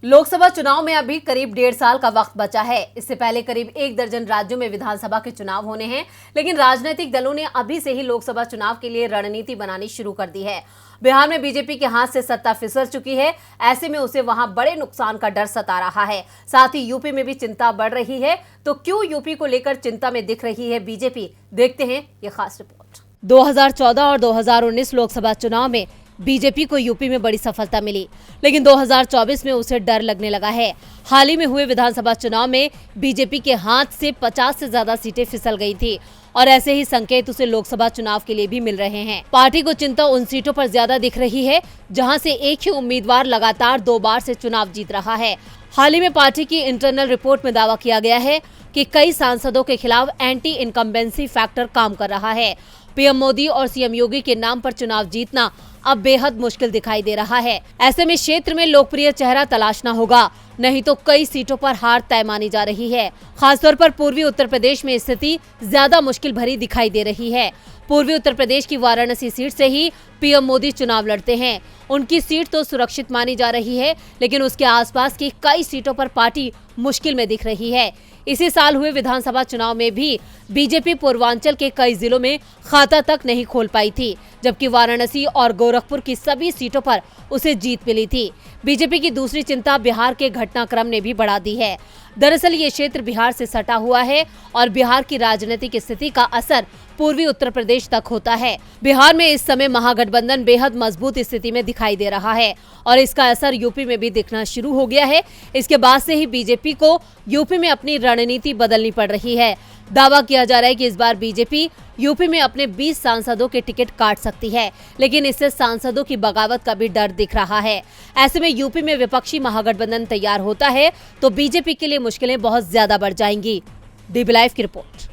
लोकसभा चुनाव में अभी करीब 1.5 साल का वक्त बचा है। इससे पहले करीब 1 दर्जन राज्यों में विधानसभा के चुनाव होने हैं, लेकिन राजनीतिक दलों ने अभी से ही लोकसभा चुनाव के लिए रणनीति बनानी शुरू कर दी है। बिहार में बीजेपी के हाथ से सत्ता फिसल चुकी है, ऐसे में उसे वहां बड़े नुकसान का डर सता रहा है। साथ ही यूपी में भी चिंता बढ़ रही है। तो क्यों यूपी को लेकर चिंता में दिख रही है बीजेपी, देखते हैं ये खास रिपोर्ट। 2014 और 2019 लोकसभा चुनाव में बीजेपी को यूपी में बड़ी सफलता मिली, लेकिन 2024 में उसे डर लगने लगा है। हाल ही में हुए विधानसभा चुनाव में बीजेपी के हाथ से 50 से ज्यादा सीटें फिसल गई थी और ऐसे ही संकेत उसे लोकसभा चुनाव के लिए भी मिल रहे हैं। पार्टी को चिंता उन सीटों पर ज्यादा दिख रही है जहां से एक ही उम्मीदवार लगातार 2 बार से चुनाव जीत रहा है। हाल ही में पार्टी की इंटरनल रिपोर्ट में दावा किया गया है कि कई सांसदों के खिलाफ एंटी इनकम्बेंसी फैक्टर काम कर रहा है। पीएम मोदी और सीएम योगी के नाम पर चुनाव जीतना अब बेहद मुश्किल दिखाई दे रहा है। ऐसे में क्षेत्र में लोकप्रिय चेहरा तलाशना होगा, नहीं तो कई सीटों पर हार तय मानी जा रही है। खासतौर पर पूर्वी उत्तर प्रदेश में स्थिति ज्यादा मुश्किल भरी दिखाई दे रही है। पूर्वी उत्तर प्रदेश की वाराणसी सीट से ही पीएम मोदी चुनाव लड़ते हैं। उनकी सीट तो सुरक्षित मानी जा रही है, लेकिन उसके आसपास की कई सीटों पर पार्टी मुश्किल में दिख रही है। इसी साल हुए विधानसभा चुनाव में भी बीजेपी पूर्वांचल के कई जिलों में खाता तक नहीं खोल पाई थी, जबकि वाराणसी और गोरखपुर की सभी सीटों पर उसे जीत मिली थी। बीजेपी की दूसरी चिंता बिहार के घटनाक्रम ने भी बढ़ा दी है। दरअसल ये क्षेत्र बिहार से सटा हुआ है और बिहार की राजनीतिक स्थिति का असर पूर्वी उत्तर प्रदेश तक होता है। बिहार में इस समय महागठबंधन बेहद मजबूत स्थिति में दिखाई दे रहा है और इसका असर यूपी में भी दिखना शुरू हो गया है। इसके बाद से ही बीजेपी को यूपी में अपनी रणनीति बदलनी पड़ रही है। दावा किया जा रहा है कि इस बार बीजेपी यूपी में अपने 20 सांसदों के टिकट काट सकती है, लेकिन इससे सांसदों की बगावत का भी डर दिख रहा है। ऐसे में यूपी में विपक्षी महागठबंधन तैयार होता है तो बीजेपी के लिए मुश्किलें बहुत ज्यादा बढ़ जाएंगी। डीबी लाइव की रिपोर्ट।